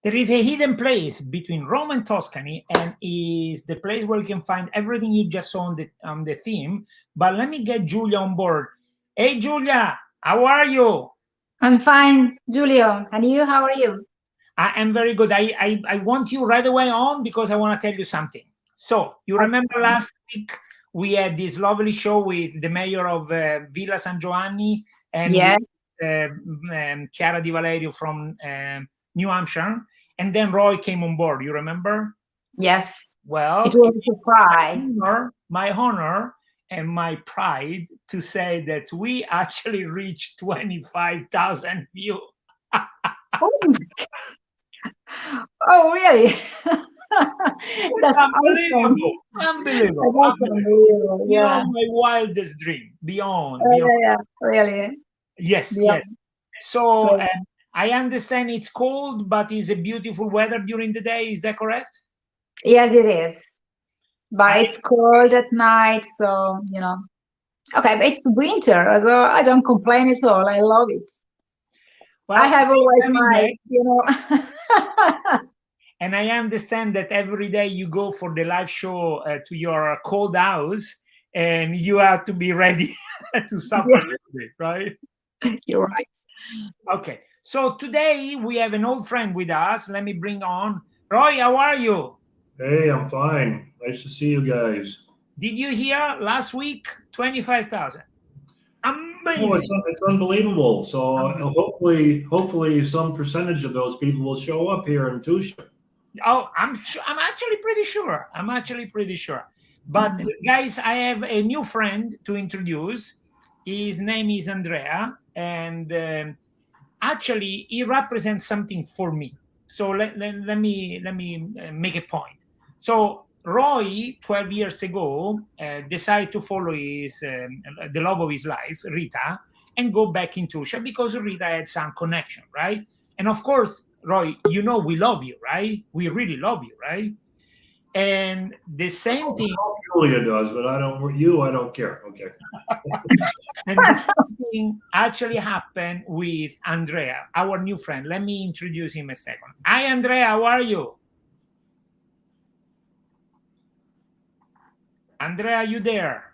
There is a hidden place between Rome and Tuscany, and is the place where you can find everything you just saw on the theme. But let me get Julia on board. Hey, Julia, how are you? I'm fine, Giulio. And you, how are you? I am very good. I want you right away on because I want to tell you something. So, you remember Okay. last week we had this lovely show with the mayor of Villa San Giovanni and with Yeah, Chiara Di Valerio from New Hampshire. And then Roy came on board. You remember? yes. It Well, it was a is surprise. my honor and my pride to say that we actually reached 25,000 views. Oh, oh really? It's That's awesome. unbelievable. Unbelievable. That's Unbelievable. unbelievable. Yeah. Beyond my wildest dream. Beyond. Oh, Beyond. yeah, yeah. Really. Yes, Yeah. yes. So Great. I understand it's cold, but it's a beautiful weather during the day. Is that correct? Yes, it is. But I it's cold at night, so. Okay, but it's winter, so I don't complain at all. I love it. I well, have always coming my, back, you know. and I understand that every day you go for the live show to your cold house, and you have to be ready to suffer a Yes, little bit, right? you're right. Okay. So today we have an old friend with us. Let me bring on Roy. How are you? Hey, I'm fine. Nice to see you guys. Did you hear last week 25,000? Oh, Amazing. it's unbelievable. So Unbelievable. hopefully some percentage of those people will show up here in Tuscia. Oh, I'm actually pretty sure. I'm actually pretty sure. But guys, I have a new friend to introduce. His name is Andrea, and actually, he represents something for me. So let me make a point. So Roy, 12 years ago, decided to follow the love of his life, Rita, and go back in Tuscia because Rita had some connection, right? And of course, Roy, we love you, right? We really love you, right? And the same thing, Julia does, but I don't. I don't care. Okay. and the same thing actually happened with Andrea, our new friend. Let me introduce him a second. Hi, Andrea. How are you? Andrea, are you there?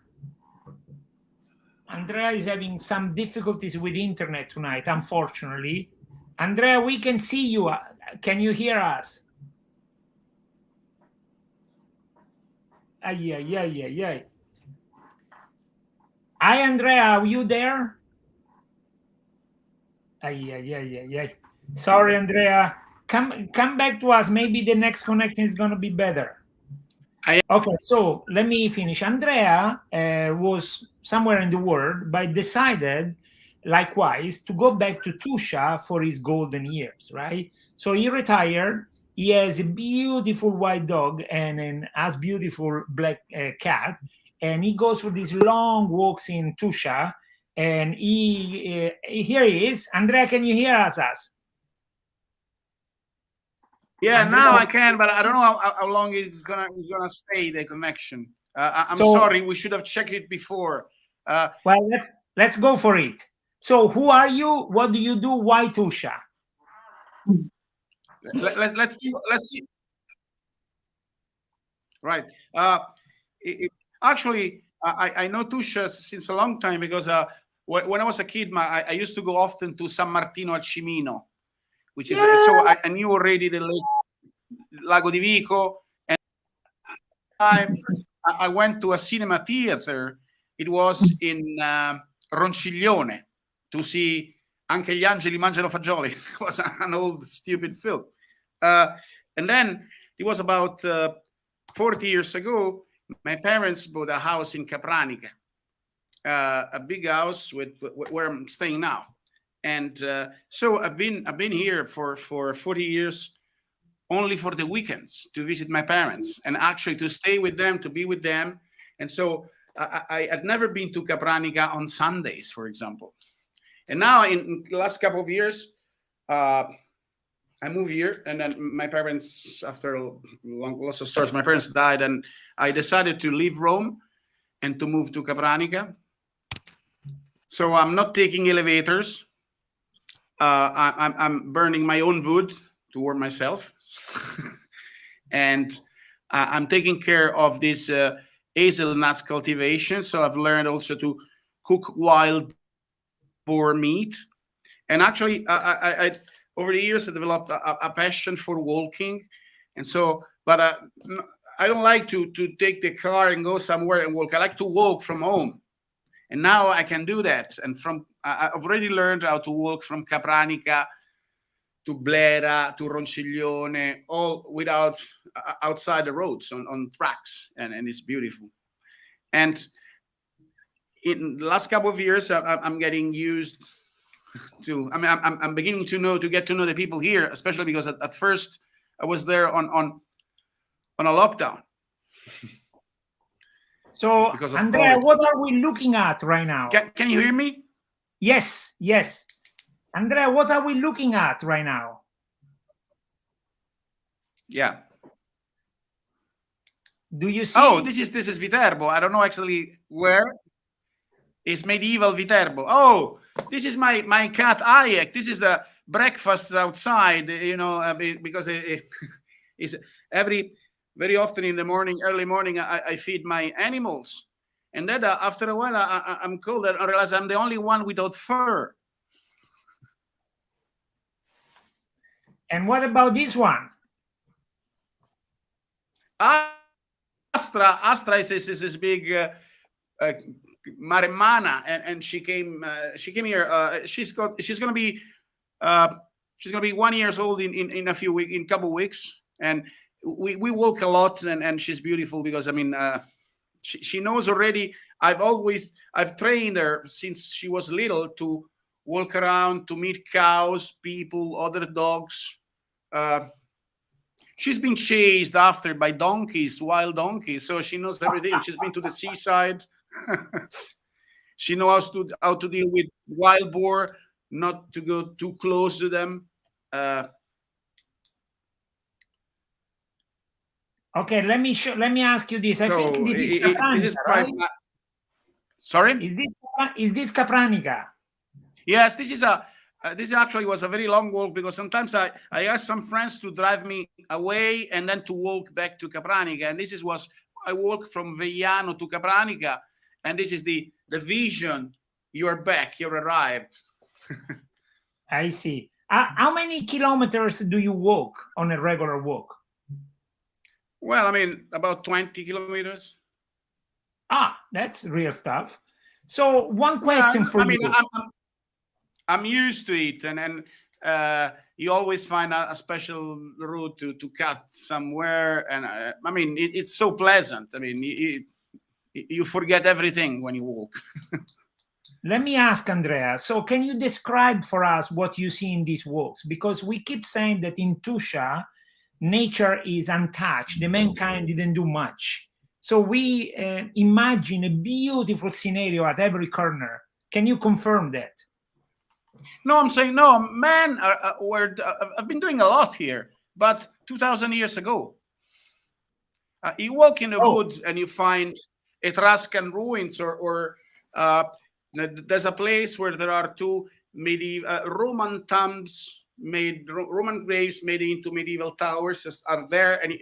Andrea is having some difficulties with internet tonight, unfortunately. Andrea, we can see you. Can you hear us? Ay, ay, ay, ay, ay. Hi, Andrea. Are you there? Ay, ay, ay, ay, ay. Sorry, Andrea. Come back to us. Maybe the next connection is going to be better. Okay, so let me finish. Andrea was somewhere in the world, but decided, likewise, to go back to Tuscia for his golden years, right? So he retired. He has a beautiful white dog and an as beautiful black cat, and he goes for these long walks in Tuscia. And here he is. Andrea, can you hear us? Yeah, Andrea, now I can, but I don't know how long it's gonna stay the connection. I'm so sorry, we should have checked it before. well, let's go for it. So who are you? What do you do? Why Tuscia? Let's see. Let's see. Right. Actually, I know Tuscia since a long time because when I was a kid, I used to go often to San Martino al Cimino, which is Yeah. so I knew already the lake, Lago di Vico, and I went to a cinema theater. It was in Ronciglione to see Anche gli angeli mangiano fagioli. It was an old stupid film. And then it was about 40 years ago. My parents bought a house in Capranica, a big house with where I'm staying now. And so I've been here for 40 years only for the weekends to visit my parents and actually to stay with them, to be with them. And so I had never been to Capranica on Sundays, for example. And now in the last couple of years, I moved here, and then my parents, after lots of stories, my parents died, and I decided to leave Rome and to move to Capranica. So I'm not taking elevators. I'm burning my own wood warm myself. And I'm taking care of this hazelnuts cultivation. So I've learned also to cook wild boar meat. And actually, I over the years, I developed a passion for walking. And so, but I don't like to take the car and go somewhere and walk. I like to walk from home. And now I can do that. And I've already learned how to walk from Capranica to Blera to Ronciglione, all without outside the roads on tracks, and it's beautiful. And in the last couple of years, I'm getting used to. I mean, I'm beginning to get to know the people here, especially because at first I was there on a lockdown. So, Andrea, COVID. what are we looking at right now? Can you hear me? Yes. Andrea, what are we looking at right now? Yeah. Do you see? Oh, this is Viterbo. I don't know actually where. It's medieval Viterbo. Oh, this is my cat Hayek. This is a breakfast outside, because it's very often in the morning, early morning, I feed my animals. And then after a while, I'm cold and I realize I'm the only one without fur. And what about this one? Astra is this big maremmana, and she came here. She's gonna be 1 year old in a couple weeks, and we walk a lot, and she's beautiful because she knows already. I've trained her since she was little to walk around, to meet cows, people, other dogs. She's been chased after by donkeys, wild donkeys, so she knows everything. She's been to the seaside. She knows how to deal with wild boar, not to go too close to them. Okay, let me ask you this. I think this is Capranica, right? Sorry? Is this Capranica? Yes, this actually was a very long walk, because sometimes I asked some friends to drive me away and then to walk back to Capranica. And I walk from Veiano to Capranica, and this is the vision. You're back, you're arrived. I see. How many kilometers do you walk on a regular walk? Well, about 20 kilometers. That's real stuff. So one question for you. I'm used to it, and you always find a special route to cut somewhere, and it's so pleasant. You forget everything when you walk. Let me ask Andrea. So can you describe for us what you see in these walks? Because we keep saying that in Tuscia, nature is untouched. The mankind didn't do much. So we imagine a beautiful scenario at every corner. Can you confirm that? No, I'm saying no. Man, I've been doing a lot here, but 2,000 years ago, you walk in the woods and you find Etruscan ruins, or there's a place where there are two medieval Roman tombs Roman graves made into medieval towers are there, and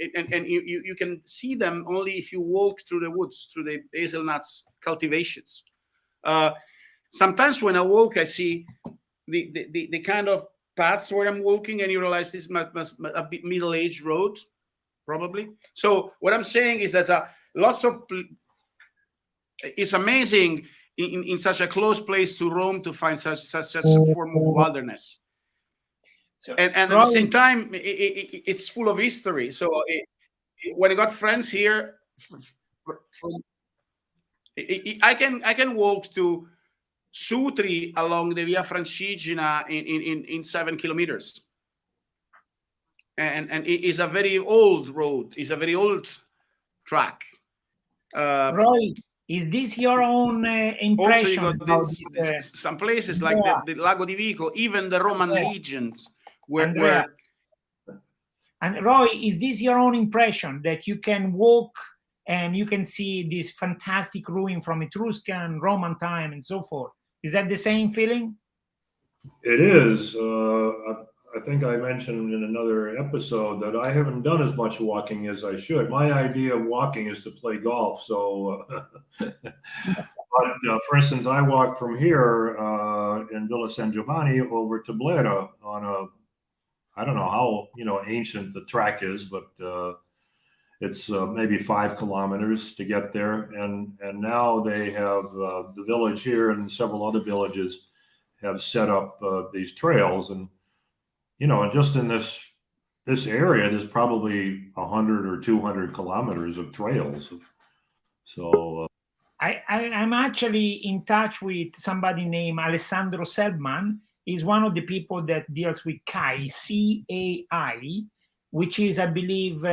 you can see them only if you walk through the woods, through the hazelnuts cultivations. Sometimes when I walk, I see the kind of paths where I'm walking, and you realize this must a bit middle-aged road, probably. So what I'm saying is there's lots of. It's amazing in such a close place to Rome to find such a form of wilderness. So, and at the same time, it's full of history. So when I got friends here, I can walk to Sutri along the Via Francigena in 7 kilometers. And it is a very old road. It's a very old track. Roy, is this your own impression? Also, you got some places like the Lago di Vico, even the Roman legions. And Roy, is this your own impression that you can walk and you can see this fantastic ruin from Etruscan, Roman time, and so forth? Is that the same feeling? It is. I think I mentioned in another episode that I haven't done as much walking as I should. My idea of walking is to play golf. So, for instance, I walked from here in Villa San Giovanni over to Bleda on a, I don't know how ancient the track is, but it's maybe 5 kilometers to get there. And now they have the village here and several other villages have set up these trails, and just in this area, there's probably 100 or 200 kilometers of trails. So I'm actually in touch with somebody named Alessandro Selbman. He's one of the people that deals with CAI, C-A-I, which is, I believe,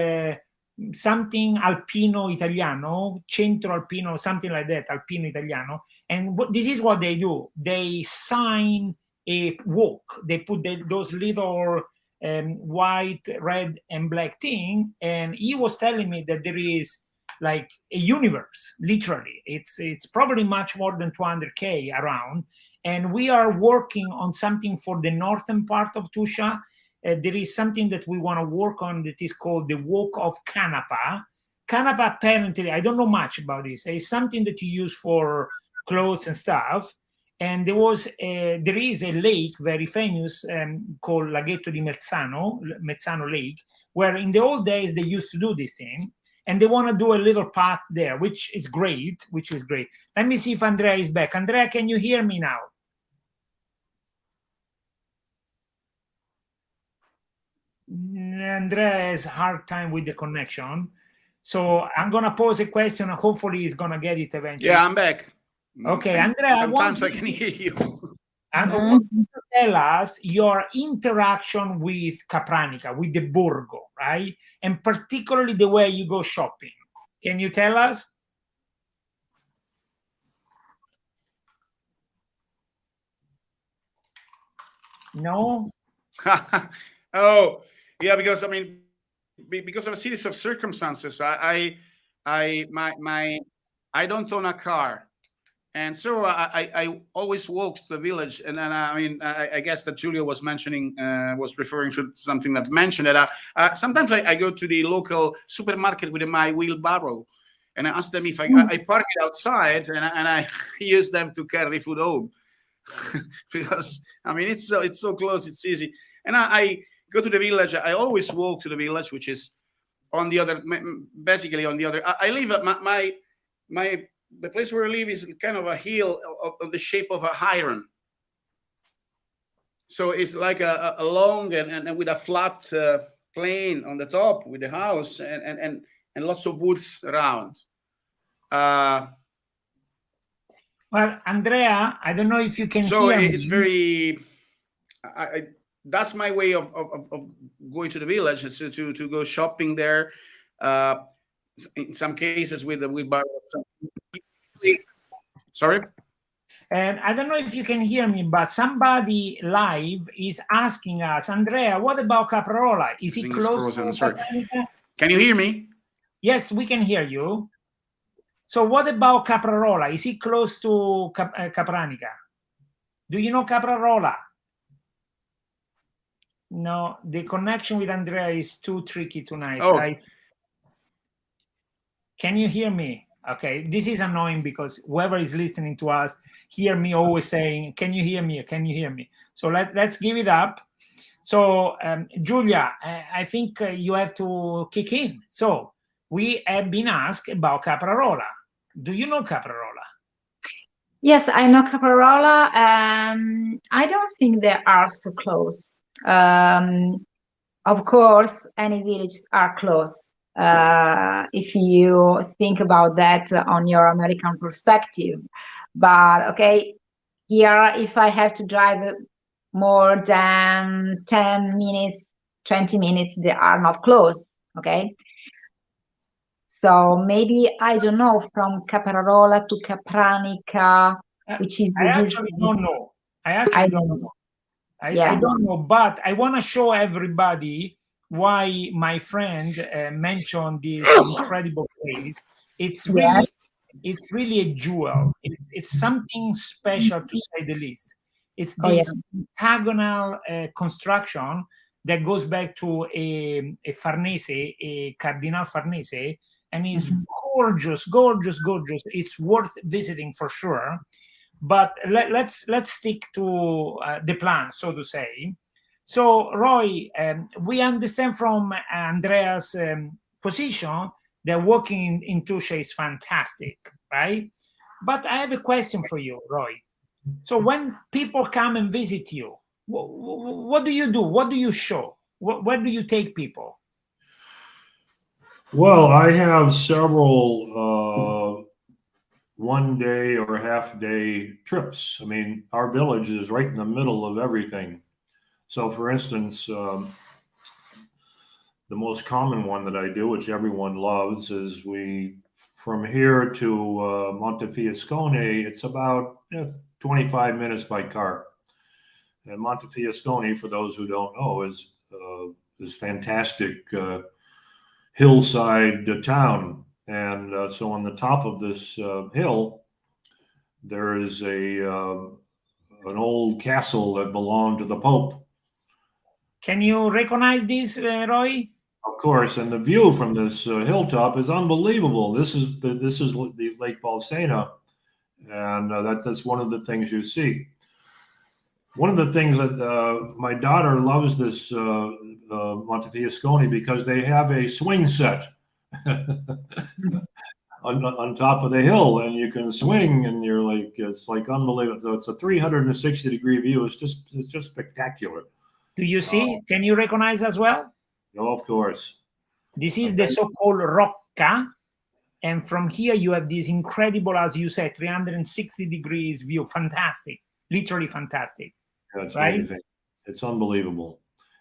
something Alpino Italiano, Centro Alpino, something like that, Alpino Italiano. And this is what they do. They sign a walk. They put those little white, red, and black thing. And he was telling me that there is like a universe, literally. It's probably much more than 200K around. And we are working on something for the northern part of Tuscia. There is something that we want to work on that is called the Walk of Canapa. Canapa, apparently, I don't know much about this. It's something that you use for clothes and stuff. And there is a lake very famous called Laghetto di Mezzano Lake, where in the old days they used to do this thing. And they want to do a little path there, which is great. Let me see if Andrea is back. Andrea, can you hear me now? Andrea has a hard time with the connection. So I'm going to pose a question. Hopefully he's going to get it eventually. Yeah, I'm back. Okay, Andrea. Sometimes I can hear you. And I want you to tell us your interaction with Capranica, with the Borgo, right? And particularly the way you go shopping. Can you tell us? No? Oh, yeah, because because of a series of circumstances, I don't own a car. And so I always walk to the village, and then I guess that Giulio was referring to something that mentioned that sometimes I go to the local supermarket with my wheelbarrow, and I ask them if I park it outside, and I use them to carry food home, because it's so close, it's easy. And I go to the village. I always walk to the village, which is basically on the other. I live at the place where I live is kind of a hill of the shape of a iron. So it's like a long and with a flat plain on the top with the house and lots of woods around. Well, Andrea, I don't know if you can hear me. So it's very... that's my way of going to the village, is to go shopping there. In some cases with wheelbarrow. Sorry? And I don't know if you can hear me, but somebody live is asking us, Andrea, what about Caprarola? Is it close to Capranica? Can you hear me? Yes, we can hear you. So what about Caprarola? Is it close to Capranica? Do you know Caprarola? No, the connection with Andrea is too tricky tonight. Oh. Can you hear me? Okay, this is annoying because whoever is listening to us hear me always saying, can you hear me? Can you hear me? So let's give it up. So Giulia, I think you have to kick in. So we have been asked about Caprarola. Do you know Caprarola? Yes, I know Caprarola. I don't think they are so close. Of course, any villages are close. If you think about that on your American perspective. But okay, here, if I have to drive more than 10 minutes, 20 minutes, they are not close, okay? So maybe, I don't know, from Caprarola to Capranica, which is the distance. I don't know. I don't know, but I want to show everybody why my friend mentioned this incredible place. It's really a jewel. It's something special, to say the least. It's this octagonal construction. that goes back to a Farnese, a Cardinal Farnese, and is gorgeous, gorgeous, gorgeous. It's worth visiting for sure. But let's stick to the plan, so to say. So, Roy, we understand from Andrea's position that walking in Tuscia is fantastic, right? But I have a question for you, Roy. So when people come and visit you, what do you do? What do you show? Where do you take people? Well, I have several one-day or half-day trips. I mean, our village is right in the middle of everything. So, for instance, the most common one that I do, which everyone loves, is from here to Montefiascone, it's about 25 minutes by car. And Montefiascone, for those who don't know, is fantastic hillside town. And so on the top of this hill, there is an old castle that belonged to the Pope. Can you recognize this, Roy? Of course, and the view from this hilltop is unbelievable. This is the Lake Bolsena, and that's one of the things you see. One of the things that my daughter loves this Montefiascone because they have a swing set on top of the hill, and you can swing, and it's like unbelievable. So it's a 360-degree view. It's just spectacular. Do you see? Can you recognize as well? No, of course. This is the so-called Rocca, and from here you have this incredible, as you said, 360 degrees view. Fantastic, literally fantastic. Yeah, it's right? amazing. It's unbelievable.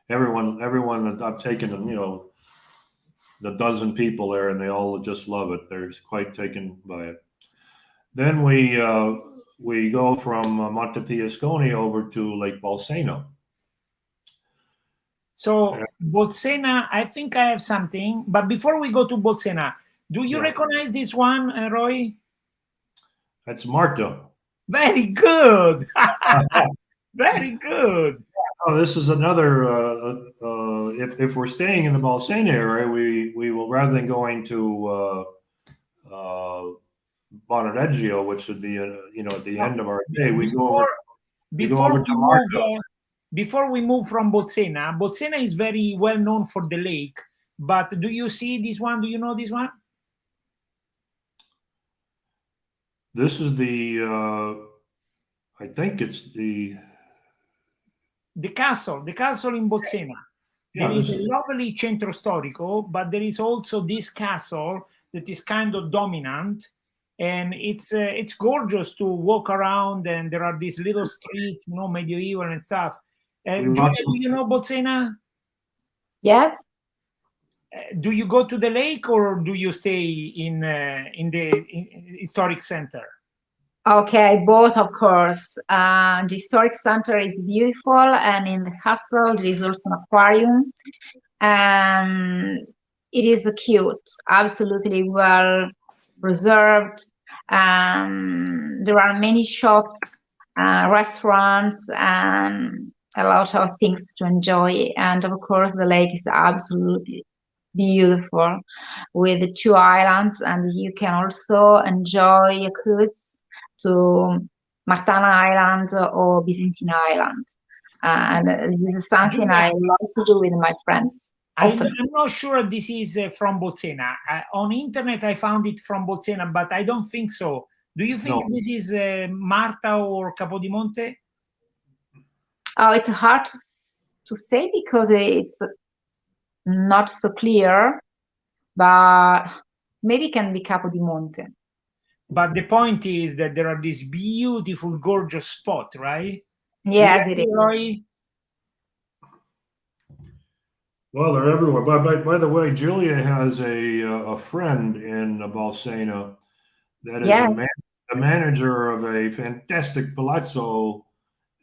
Everyone that I've taken, the dozen people there, and they all just love it. They're quite taken by it. Then we go from Montefiascone over to Lake Bolsena. So Bolsena, I think I have something. But before we go to Bolsena, do you recognize this one, Roy? That's Marta. Very good. Very good. Oh, this is another. If we're staying in the Bolsena area, we will, rather than going to Bonareggio, which would be at the end of our day, we go over. Before we move from Bolsena, Bolsena is very well known for the lake. But do you see this one? Do you know this one? This is I think it's the castle in Bolsena. Yeah, there is a lovely centro storico, but there is also this castle that is kind of dominant, and it's gorgeous to walk around, and there are these little streets, medieval and stuff. Giulia, do you know Bolsena? Yes. Do you go to the lake, or do you stay in the historic center? Okay, both, of course. The historic center is beautiful, and in the castle there is also an aquarium. It is cute, absolutely well preserved. There are many shops, restaurants, and a lot of things to enjoy. And of course, the lake is absolutely beautiful with the 2 islands, and you can also enjoy a cruise to Martana Island or Byzantine Island. And this is something I love to do with my friends. I'm not sure this is from Bolsena. On internet, I found it from Bolsena, but I don't think so. Do you think this is Marta or Capodimonte? Oh, it's hard to say because it's not so clear, but maybe it can be Capodimonte. But the point is that there are this beautiful, gorgeous spot, right? Yes, it is. Roy? Well, they're everywhere. By the way, Giulia has a friend in Bolsena that is a manager of a fantastic palazzo,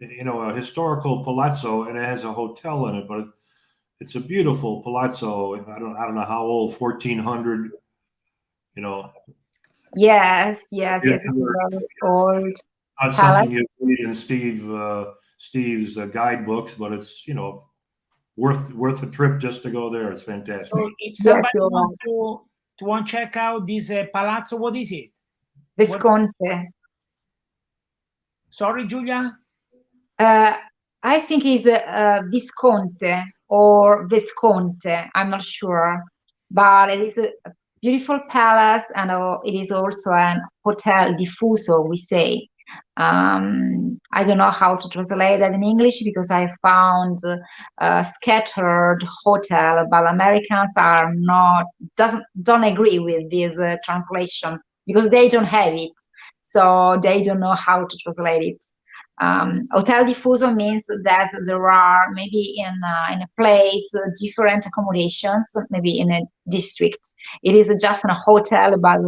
a historical palazzo, and it has a hotel in it. But it's a beautiful palazzo. I don't know how old, 1400. Yes, it's very old. Not something you read in Steve's guidebooks, but it's worth a trip just to go there. It's fantastic. So if somebody wants to check out this palazzo, what is it? Visconte. Sorry, Giulia? I think it's Visconte or Visconte. I'm not sure, but it is a beautiful palace, and it is also an hotel diffuso, we say. I don't know how to translate that in English because I found scattered hotel, but Americans are don't agree with this translation because they don't have it, so they don't know how to translate it. Hotel diffuso means that there are maybe in a place different accommodations, maybe in a district. It is just a hotel, but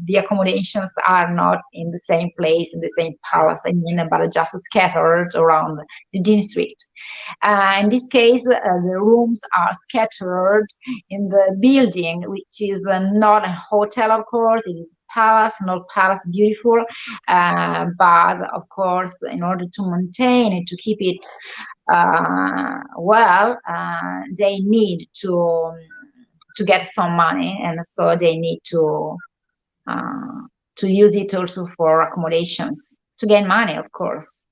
the accommodations are not in the same place, in the same palace, but just scattered around the district. In this case, the rooms are scattered in the building, which is not a hotel, of course. It is a palace, not palace beautiful, but of course, in order to maintain it, to keep it well, they need to get some money, and so they need to use it also for accommodations to gain money, of course.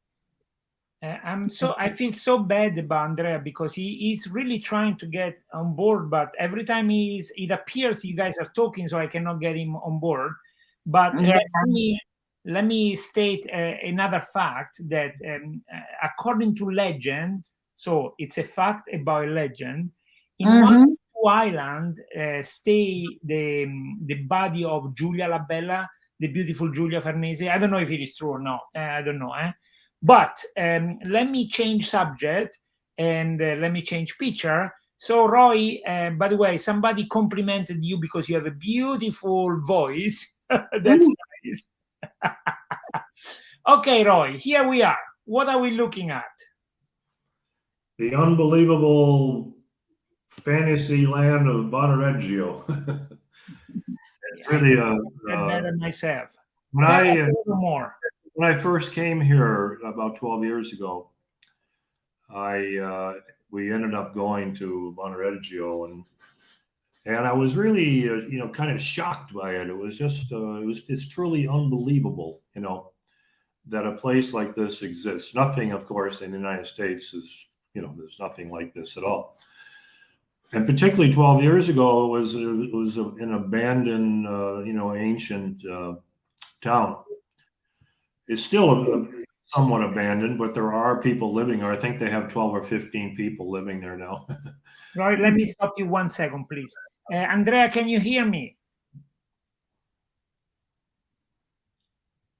I feel so bad about Andrea because he's really trying to get on board, but every time it appears you guys are talking, so I cannot get him on board. But Yeah. let me state another fact that according to legend, so it's a fact about a legend, in one island stay the body of Giulia la Bella, the beautiful Giulia Farnese. I don't know if it is true or not. I don't know. But let me change subject and let me change picture. So Roy, by the way, somebody complimented you because you have a beautiful voice. That's nice. Okay, Roy, here we are. What are we looking at? The unbelievable fantasy land of Bonareggio. It's really better myself. Tell us a little more. When I first came here about 12 years ago, we ended up going to Bonareggio, and I was really kind of shocked by it. It was just it's truly unbelievable, that a place like this exists. Nothing, of course, in the United States is, there's nothing like this at all. And particularly 12 years ago, it was an abandoned, ancient town. It's still somewhat abandoned, but there are people living there. I think they have 12 or 15 people living there now. Right, let me stop you 1 second, please. Andrea, can you hear me?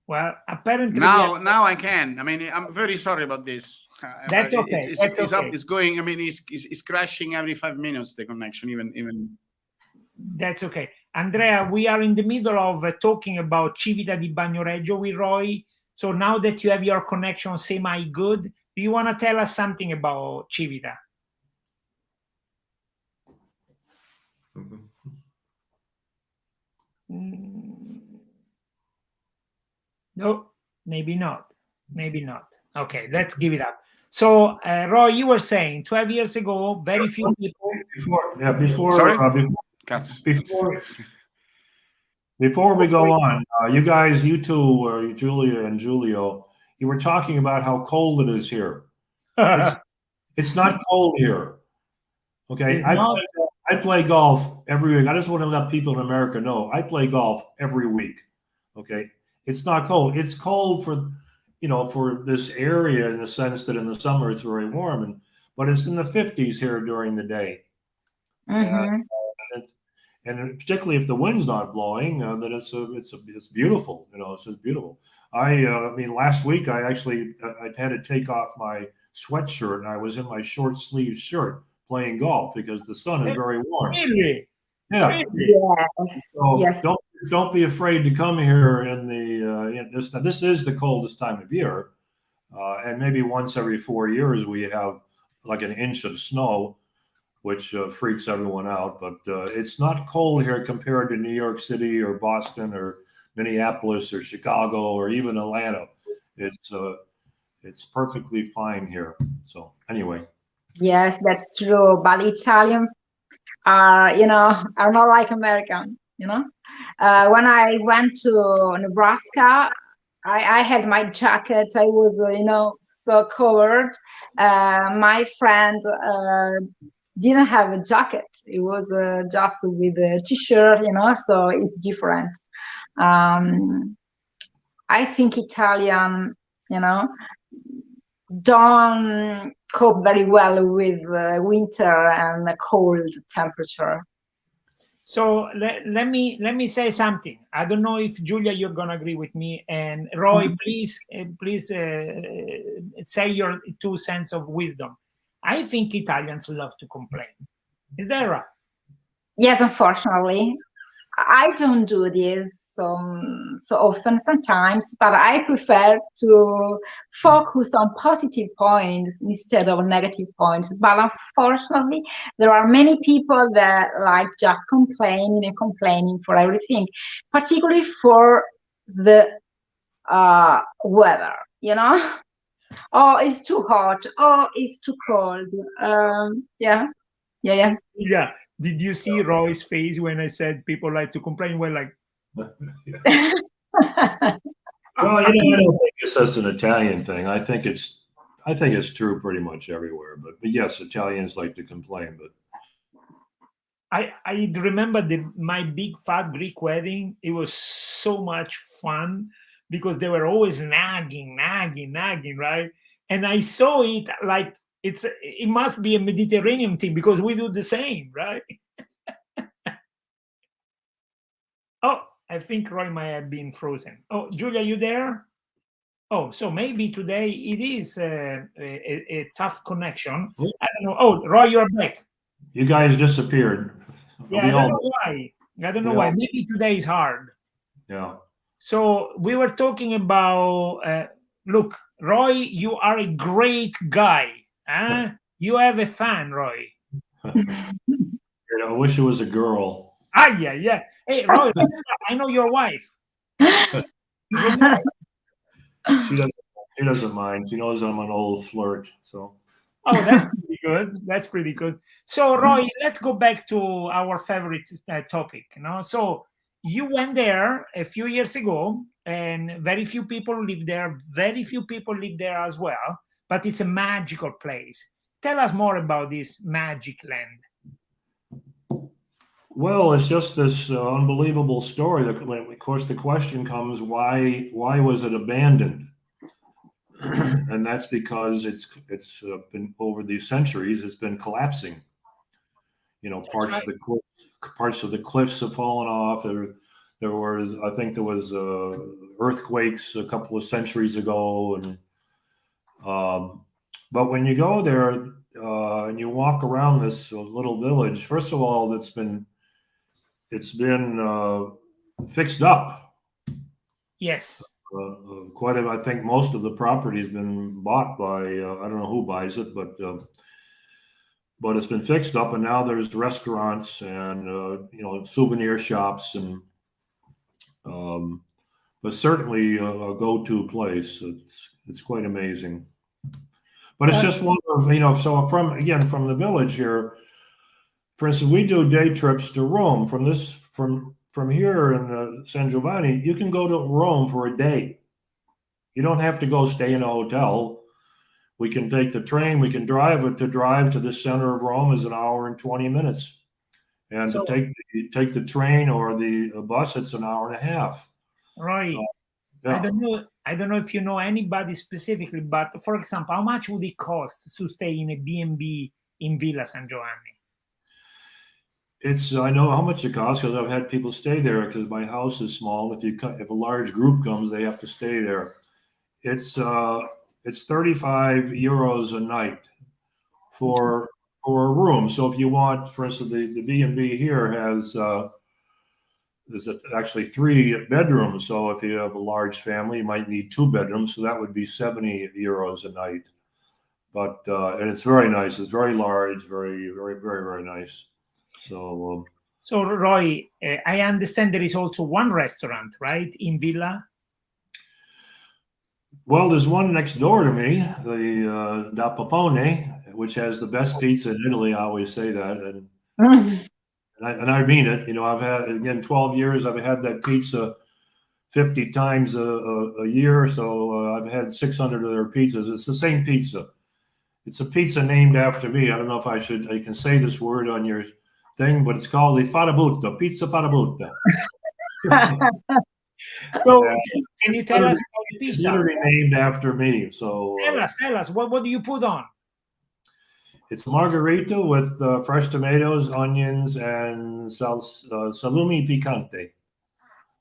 Well, apparently now I can. I mean, I'm very sorry about this. That's okay. It's going. I mean, it's crashing every 5 minutes. The connection, even. That's okay, Andrea. We are in the middle of talking about Civita di Bagnoregio with Roy. So now that you have your connection semi good, do you want to tell us something about Civita? No, maybe not. Maybe not. Okay, let's give it up. So, Roy, you were saying 12 years ago, very few people. Before we go on, you two, Julia and Giulio, you were talking about how cold it is here. It's not cold here. Okay, I play golf every week. I just want to let people in America know I play golf every week. Okay, it's not cold. It's cold for this area in the sense that in the summer it's very warm, but it's in the 50s here during the day. And particularly if the wind's not blowing, then it's beautiful. It's just beautiful. I mean, last week I had to take off my sweatshirt and I was in my short sleeve shirt playing golf because the sun is very warm. Really? Yeah. Yes. So yes. Don't be afraid to come here in the this is the coldest time of year, and maybe once every 4 years we have like an inch of snow, which freaks everyone out. But it's not cold here compared to New York City or Boston or Minneapolis or Chicago or even Atlanta. It's perfectly fine here. So anyway. Yes, that's true. But Italian are, are not like American. When I went to Nebraska, I had my jacket. I was, so covered. My friend didn't have a jacket. It was just with a t-shirt, so it's different. Um, I think Italian, you know, don't cope very well with winter and the cold temperature. So let me say something. I don't know if Julia you're gonna agree with me, and Roy, please say your 2 cents of wisdom. I think Italians love to complain. Is that right? Yes, unfortunately, I don't do this so often sometimes, but I prefer to focus on positive points instead of negative points. But unfortunately, there are many people that like just complaining and complaining for everything, particularly for the weather, Oh, it's too hot. Oh, it's too cold. Yeah, yeah, yeah. Yeah. Did you see Roy's face when I said people like to complain? Well, like, Well, I don't think it's just an Italian thing. I think it's true pretty much everywhere. But yes, Italians like to complain. But I remember my big fat Greek wedding. It was so much fun because they were always nagging, right? And I saw it like it must be a Mediterranean thing because we do the same, right? Oh, I think Roy might have been frozen. Oh, Julia, you there? Oh, so maybe today it is a tough connection. I don't know. Oh, Roy, you're back. you guys disappeared. Yeah, I don't know why. I don't know why. Maybe today is hard. Yeah. So we were talking about. Look, Roy, you are a great guy. Huh? You have a fan, Roy. I wish it was a girl. Ah, yeah. Hey, Roy, I know your wife. She doesn't mind. She knows I'm an old flirt. So. Oh, that's pretty good. That's pretty good. So, Roy, let's go back to our favorite topic. So you went there a few years ago, and very few people live there. Very few people live there as well. But it's a magical place. Tell us more about this magic land. Well, it's just this unbelievable story. That, of course, the question comes: why was it abandoned? And that's because it's been over the centuries. It's been collapsing. Parts of the cliffs have fallen off. I think there was earthquakes a couple of centuries ago, and but when you go there and you walk around this little village, first of all, it's been fixed up. Yes. I think most of the property has been bought by I don't know who buys it, but it's been fixed up, and now there's restaurants and souvenir shops, and but certainly a go-to place. It's quite amazing. But it's just one of so from the village here. For instance, we do day trips to Rome from here in San Giovanni. You can go to Rome for a day. You don't have to go stay in a hotel. We can take the train. We can drive. But to drive to the center of Rome is an hour and 20 minutes, and to take the train or the bus, it's an hour and a half. Right. Yeah. I don't know if you know anybody specifically, but for example, how much would it cost to stay in a B&B in Villa San Giovanni? I know how much it costs because I've had people stay there because my house is small. If a large group comes, they have to stay there. It's 35 euros a night for a room. So if you want, for instance, the B&B here has there's actually 3 bedrooms. So if you have a large family, you might need 2 bedrooms. So that would be 70 euros a night. But and it's very nice. It's very large, very, very, very, very nice. So Roy, I understand there is also one restaurant, right, in Villa? Well, there's one next door to me, the Da Papone, which has the best pizza in Italy. I always say that, and I mean it. I've had, again, 12 years. I've had that pizza 50 times a year, so I've had 600 of their pizzas. It's the same pizza. It's a pizza named after me. I don't know if I can say this word on your thing, but it's called the Farabutto, Pizza Farabutto. So can you tell us about the It's pizza? literally named after me. So Tell us. What do you put on? it's margherita with fresh tomatoes, onions, and salumi picante.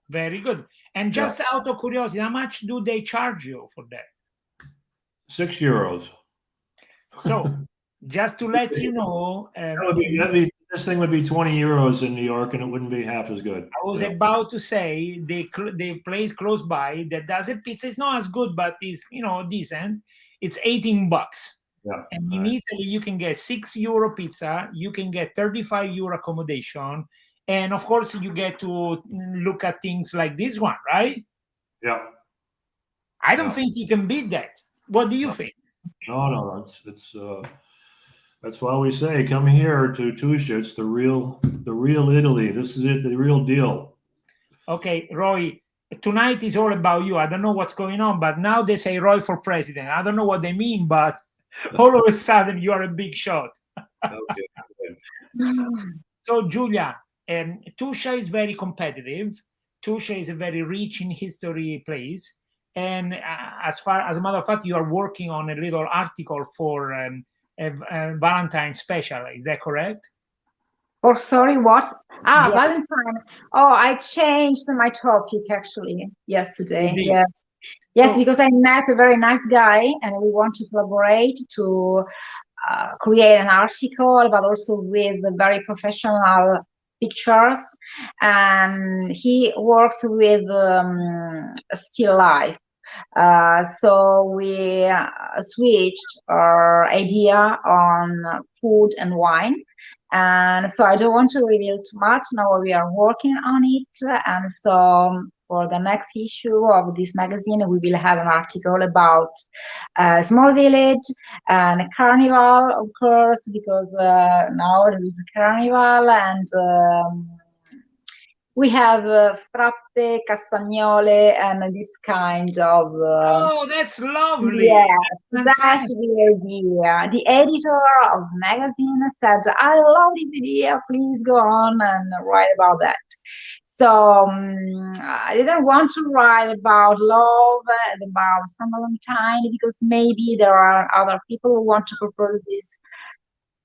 Very good. And just out of curiosity, how much do they charge you for that? €6. So just to let you know, this thing would be €20 in New York, and it wouldn't be half as good. I was about to say the place close by that does a pizza. It's not as good, but it's decent. It's $18. Yeah. And in Italy, you can get €6 pizza. You can get €35 accommodation, and of course, you get to look at things like this one, right? Yeah. I don't think you can beat that. What do you think? No. That's why we say, come here to Tuscia. It's the real Italy. This is it, the real deal. Okay, Roy, tonight is all about you. I don't know what's going on, but now they say Roy for president. I don't know what they mean, but all of a sudden you are a big shot. Okay. So, Giulia, Tuscia is very competitive. Tuscia is a very rich in history place. And as a matter of fact, you are working on a little article for a Valentine special. Is that correct? Oh, sorry, what? Valentine. Oh, I changed my topic actually yesterday. Yes, because I met a very nice guy and we want to collaborate to create an article, but also with very professional pictures. And he works with still life. So we switched our idea on food and wine. And so I don't want to reveal too much. Now we are working on it. And so for the next issue of this magazine, we will have an article about a small village and a carnival, of course, because now there is a carnival and we have frappe, castagnole, and this kind of. Oh, that's lovely. Yeah, that's the idea. The editor of the magazine said, I love this idea, please go on and write about that. So I didn't want to write about love, about San Valentine, because maybe there are other people who want to propose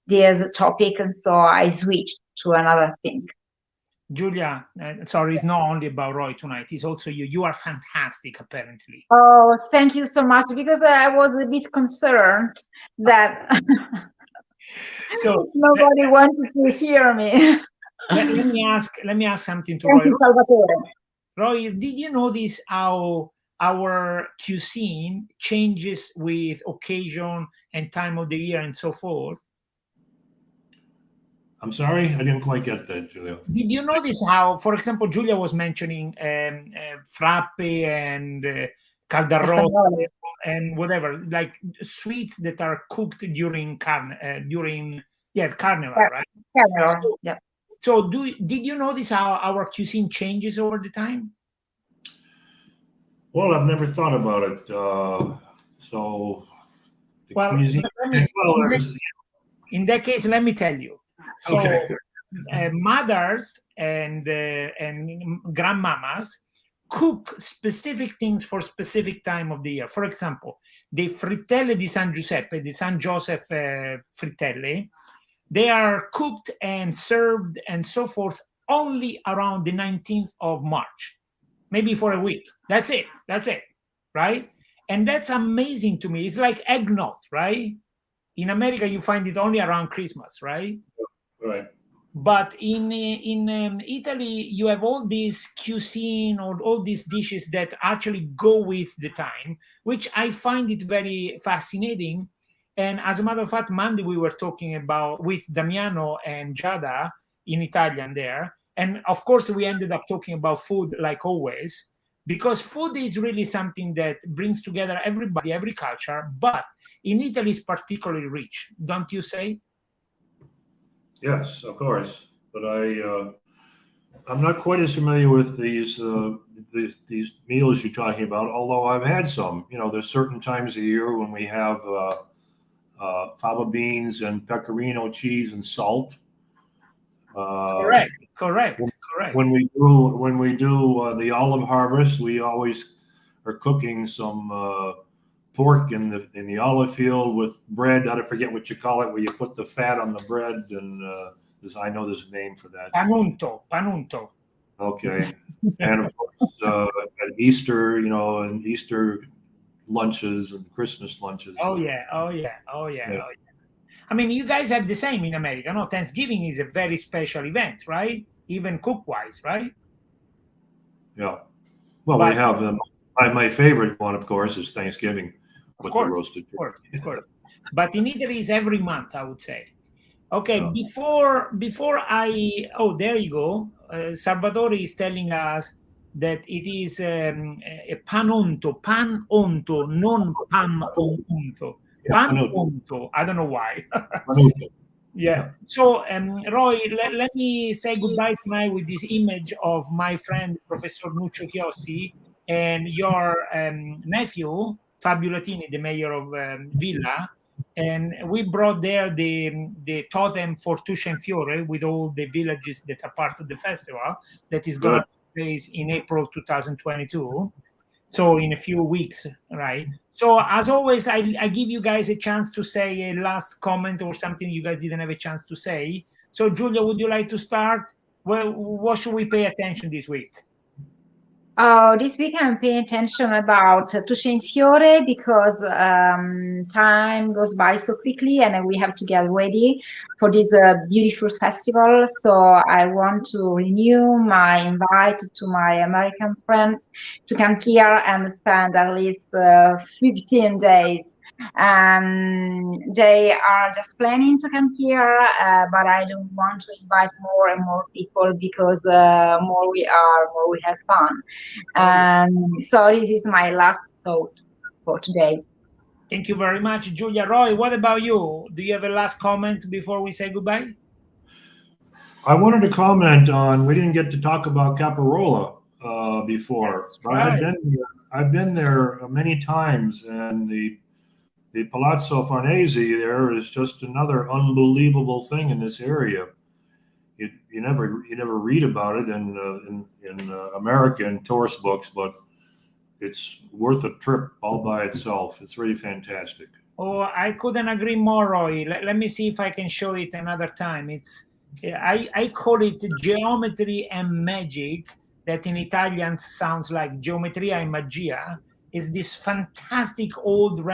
this topic, and so I switched to another thing. Giulia, sorry, it's not only about Roy tonight. It's also you. You are fantastic, apparently. Oh, thank you so much, because I was a bit concerned that so nobody wanted to hear me. Let me ask something to Thank Roy. you, Salvatore. Roy, did you notice how our cuisine changes with occasion and time of the year and so forth? I'm sorry, I didn't quite get that, Giulia. Did you notice how, for example, Giulia was mentioning frappe and caldarola and whatever, like sweets that are cooked during carnival, right? Carnival, yeah. So did you notice how our cuisine changes over the time? Well, I've never thought about it. Cuisine. In that case, let me tell you. So, mothers and grandmamas cook specific things for specific time of the year. For example, the frittelle di San Giuseppe, the San Joseph frittelle, they are cooked and served and so forth only around the 19th of March, maybe for a week. That's it, right? And that's amazing to me. It's like eggnog, right? In America, you find it only around Christmas, right? Right. But in Italy, you have all this cuisine or all these dishes that actually go with the time, which I find it very fascinating. And as a matter of fact, Monday we were talking about with Damiano and Giada in Italian there. And of course, we ended up talking about food like always, because food is really something that brings together everybody, every culture, but in Italy is particularly rich, don't you say? Yes, of course. But I'm not quite as familiar with these meals you're talking about, although I've had some. You know, there's certain times of the year when we have fava beans and pecorino cheese and salt. Correct. When we do the olive harvest, we always are cooking some pork in the olive field with bread. I forget what you call it, where you put the fat on the bread, and I know there's a name for that. Panunto. Okay, and of course at Easter, you know, and Easter lunches and Christmas lunches. Oh yeah. I mean, you guys have the same in America, no? Thanksgiving is a very special event, right? Even cook-wise, right? Yeah. Well, we have my favorite one, of course, is Thanksgiving with the roasted chicken. Of course. But in Italy, it's every month, I would say. Okay, before there you go. Salvatore is telling us that it is a panonto, non unto. Panonto. I don't know why. Yeah. So, Roy, let me say goodbye tonight with this image of my friend, Professor Nuccio Chiossi, and your nephew, Fabio Latini, the mayor of Villa. And we brought there the totem for Tuscia and Fiore with all the villages that are part of the festival that is going to take place in April 2022. So in a few weeks, right? So as always, I give you guys a chance to say a last comment or something you guys didn't have a chance to say. So Giulia, would you like to start? Well, what should we pay attention this week? This week I'm paying attention about Tuscia and Fiore because time goes by so quickly and we have to get ready for this beautiful festival. So I want to renew my invite to my American friends to come here and spend at least 15 days. They are just planning to come here, but I don't want to invite more and more people because more we have fun. So this is my last thought for today. Thank you very much, Giulia. Roy, what about you? Do you have a last comment before we say goodbye? I wanted to comment on, we didn't get to talk about Caprarola before. Right. I've been there many times, and the Palazzo Farnese there is just another unbelievable thing in this area. You never read about it in American tourist books, but it's worth a trip all by itself. It's really fantastic. Oh, I couldn't agree more, Roy. Let me see if I can show it another time. I call it geometry and magic, that in Italian sounds like geometria e magia. Is this fantastic old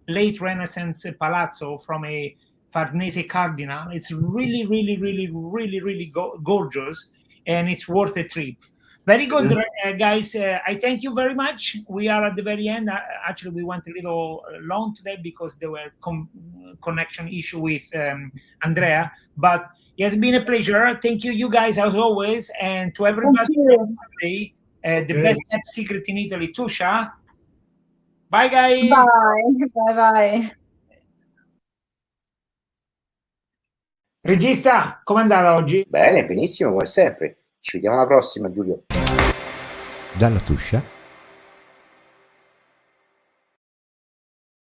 late Renaissance palazzo from a Farnese cardinal. It's really, really, really, really, really gorgeous, and it's worth a trip. Very good, guys. I thank you very much. We are at the very end. Actually, we went a little long today because there were connection issue with Andrea, but it has been a pleasure. Thank you, you guys, as always, and to everybody. The best kept secret in Italy, Tuscia. Bye, guys. Bye. Regista, com'è andata oggi? Bene, benissimo, come sempre. Ci vediamo alla prossima, Giulio. Dalla Tuscia